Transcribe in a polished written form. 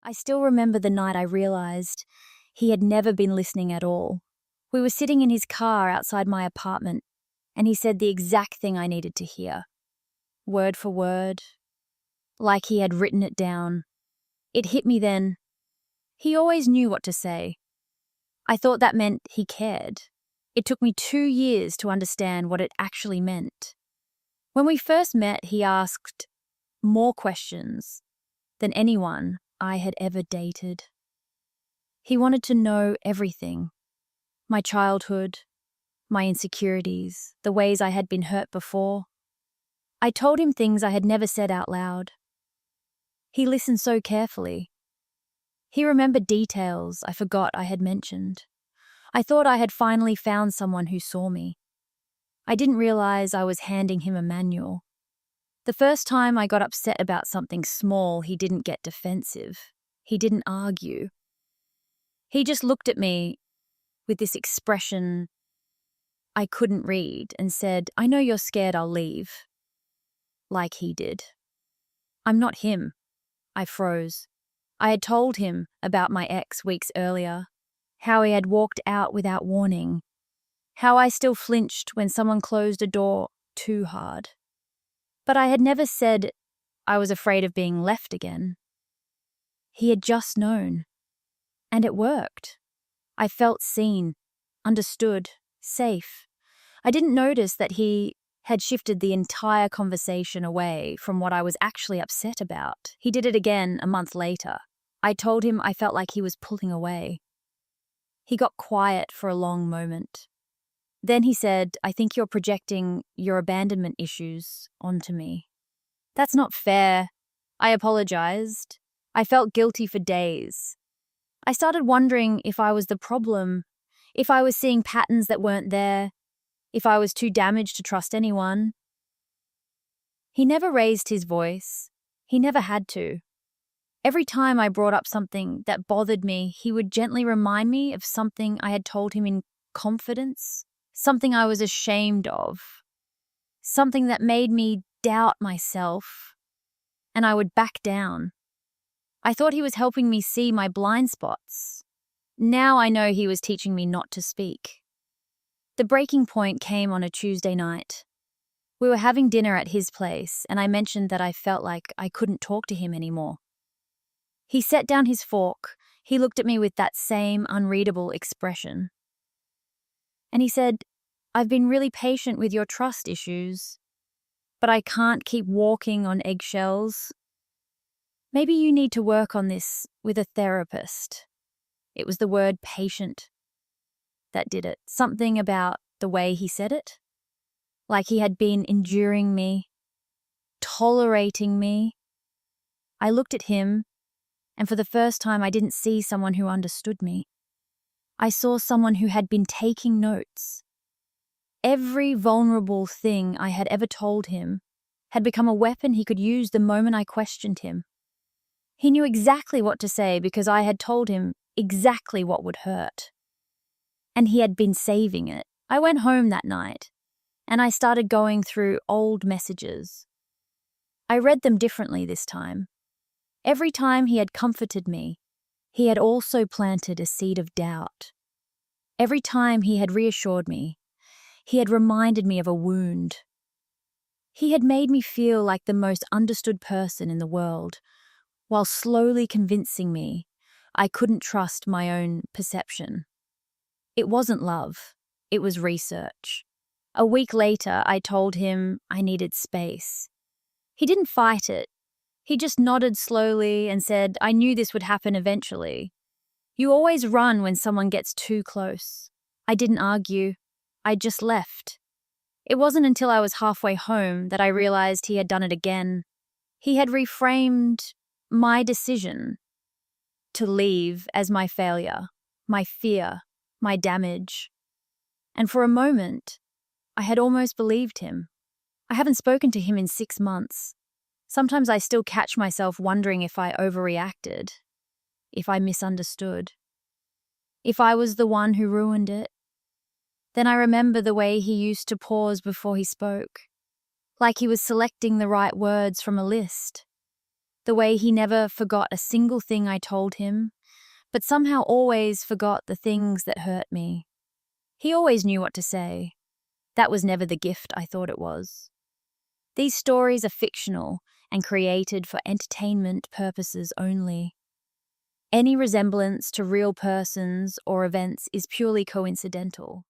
I still remember the night I realized he had never been listening at all. We were sitting in his car outside my apartment, and he said the exact thing I needed to hear. Word for word, like he had written it down. It hit me then. He always knew what to say. I thought that meant he cared. It took me 2 years to understand what it actually meant. When we first met, he asked more questions than anyone I had ever dated. He wanted to know everything. My childhood, my insecurities, the ways I had been hurt before. I told him things I had never said out loud. He listened so carefully. He remembered details I forgot I had mentioned. I thought I had finally found someone who saw me. I didn't realize I was handing him a manual. The first time I got upset about something small, he didn't get defensive. He didn't argue. He just looked at me with this expression I couldn't read and said, "I know you're scared I'll leave." Like he did. I'm not him. I froze. I had told him about my ex weeks earlier, how he had walked out without warning, how I still flinched when someone closed a door too hard. But I had never said I was afraid of being left again. He had just known. And it worked. I felt seen, understood, safe. I didn't notice that he had shifted the entire conversation away from what I was actually upset about. He did it again a month later. I told him I felt like he was pulling away. He got quiet for a long moment. Then he said, "I think you're projecting your abandonment issues onto me." "That's not fair." I apologized. I felt guilty for days. I started wondering if I was the problem, if I was seeing patterns that weren't there, if I was too damaged to trust anyone. He never raised his voice. He never had to. Every time I brought up something that bothered me, he would gently remind me of something I had told him in confidence, something I was ashamed of, something that made me doubt myself, and I would back down. I thought he was helping me see my blind spots. Now I know he was teaching me not to speak. The breaking point came on a Tuesday night. We were having dinner at his place, and I mentioned that I felt like I couldn't talk to him anymore. He set down his fork. He looked at me with that same unreadable expression. And he said, "I've been really patient with your trust issues, but I can't keep walking on eggshells. Maybe you need to work on this with a therapist." It was the word patient that did it. Something about the way he said it. Like he had been enduring me, tolerating me. I looked at him, and for the first time I didn't see someone who understood me. I saw someone who had been taking notes. Every vulnerable thing I had ever told him had become a weapon he could use the moment I questioned him. He knew exactly what to say because I had told him exactly what would hurt. And he had been saving it. I went home that night, and I started going through old messages. I read them differently this time. Every time he had comforted me, he had also planted a seed of doubt. Every time he had reassured me, he had reminded me of a wound. He had made me feel like the most understood person in the world, while slowly convincing me I couldn't trust my own perception. It wasn't love, it was research. A week later, I told him I needed space. He didn't fight it. He just nodded slowly and said, "I knew this would happen eventually. You always run when someone gets too close." I didn't argue. I just left. It wasn't until I was halfway home that I realized he had done it again. He had reframed my decision to leave as my failure, my fear, my damage. And for a moment, I had almost believed him. I haven't spoken to him in 6 months. Sometimes I still catch myself wondering if I overreacted, if I misunderstood, if I was the one who ruined it. Then I remember the way he used to pause before he spoke, like he was selecting the right words from a list. The way he never forgot a single thing I told him, but somehow always forgot the things that hurt me. He always knew what to say. That was never the gift I thought it was. These stories are fictional and created for entertainment purposes only. Any resemblance to real persons or events is purely coincidental.